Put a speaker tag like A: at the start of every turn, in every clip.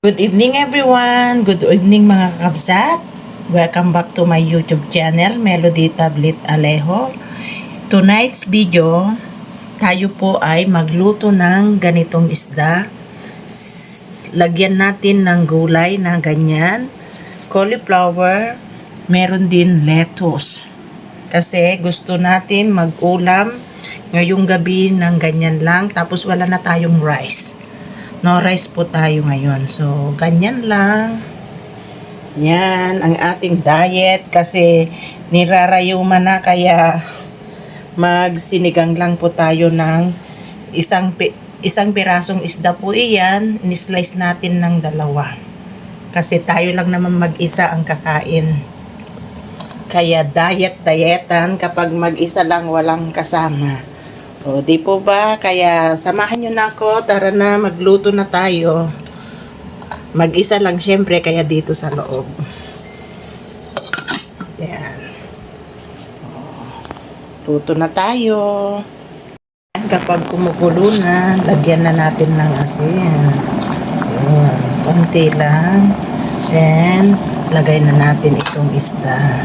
A: Good evening everyone! Good evening mga kabsat! Welcome back to my YouTube channel, Melody Tablet Alejo. Tonight's video, tayo po ay magluto ng ganitong isda. Lagyan natin ng gulay na ganyan, cauliflower, meron din lettuce. Kasi gusto natin mag-ulam ngayong gabi ng ganyan lang, tapos wala na tayong rice. No rice po tayo ngayon. So, ganyan lang. Yan, ang ating diet kasi nirarayuman na kaya magsinigang lang po tayo ng isang pirasong isda po iyan. Ni-slice natin ng dalawa. Kasi tayo lang naman mag-isa ang kakain. Kaya dietan kapag mag-isa lang walang kasama. O, di po ba? Kaya samahan nyo na ako. Tara na, magluto na tayo. Mag-isa lang syempre, kaya dito sa loob. Yan. Luto na tayo. Kapag kumukulo na, lagyan na natin ng asin. Ayan, konti lang. Then, lagay na natin itong isda.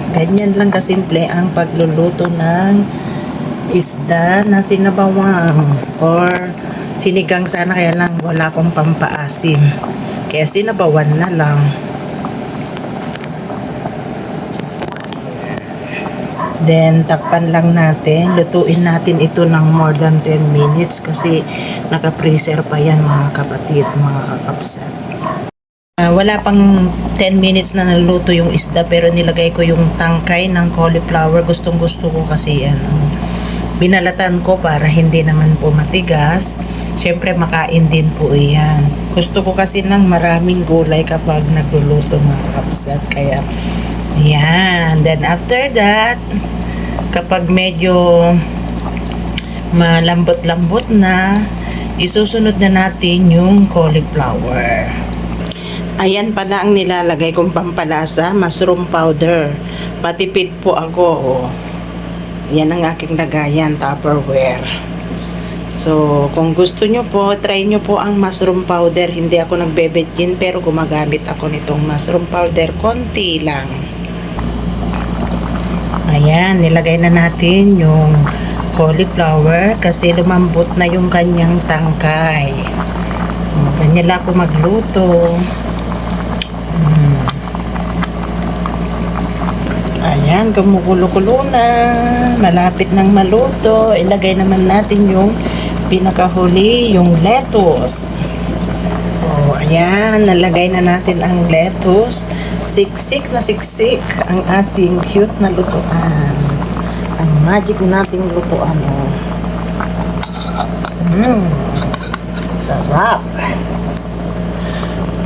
A: Ganyan lang kasimple ang pagluluto ng isda na sinabawang or sinigang sana, kaya lang wala akong pampaasim. Kaya sinabawan na lang. Then takpan lang natin. Lutuin natin ito ng more than 10 minutes kasi naka-freezer pa yan mga kapatid, mga kakapsat. Wala pang 10 minutes na naluto yung isda pero nilagay ko yung tangkay ng cauliflower. Gustong gusto ko kasi binalatan ko para hindi naman po matigas. Syempre makain din po iyan. Gusto ko kasi ng maraming gulay kapag nagluluto mga kapsat. Kaya yan. Then after that, kapag medyo malambot-lambot na, isusunod na natin yung cauliflower. Ayan pala ang nilalagay kong pampalasa, mushroom powder. Patipid po ako. Oh. Yan ang aking lagayan, Tupperware. So, kung gusto nyo po, try nyo po ang mushroom powder. Hindi ako nagbebetchin pero gumagamit ako nitong mushroom powder. Konti lang. Ayan, nilagay na natin yung cauliflower kasi lumambot na yung kanyang tangkay. Ganyan lang ako magluto. Ayan, kumukulo-kulo na. Malapit nang maluto. Ilagay naman natin yung pinakahuli, yung lettuce. O, ayan, nalagay na natin ang lettuce. Siksik na siksik ang ating cute na lutuan. Ang magic nating lutuan. Sarap.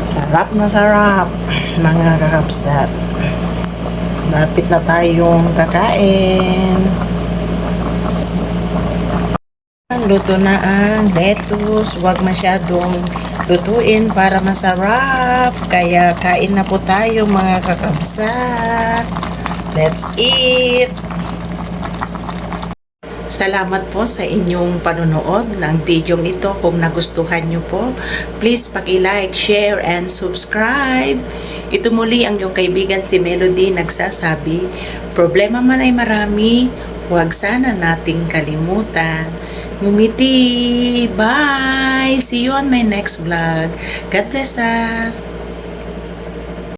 A: Sarap na sarap, mga kakapsat. Lapit na tayong kakain. Luto na ang lettuce. Huwag masyadong lutuin para masarap. Kaya kain na po tayo mga kakapsat. Let's eat! Salamat po sa inyong panonood ng video ito. Kung nagustuhan nyo po, please paki-like, share, and subscribe. Ito muli ang iyong kaibigan si Melody nagsasabi, problema man ay marami, huwag sana nating kalimutan. Ngumiti! Bye! See you on my next vlog. God bless us!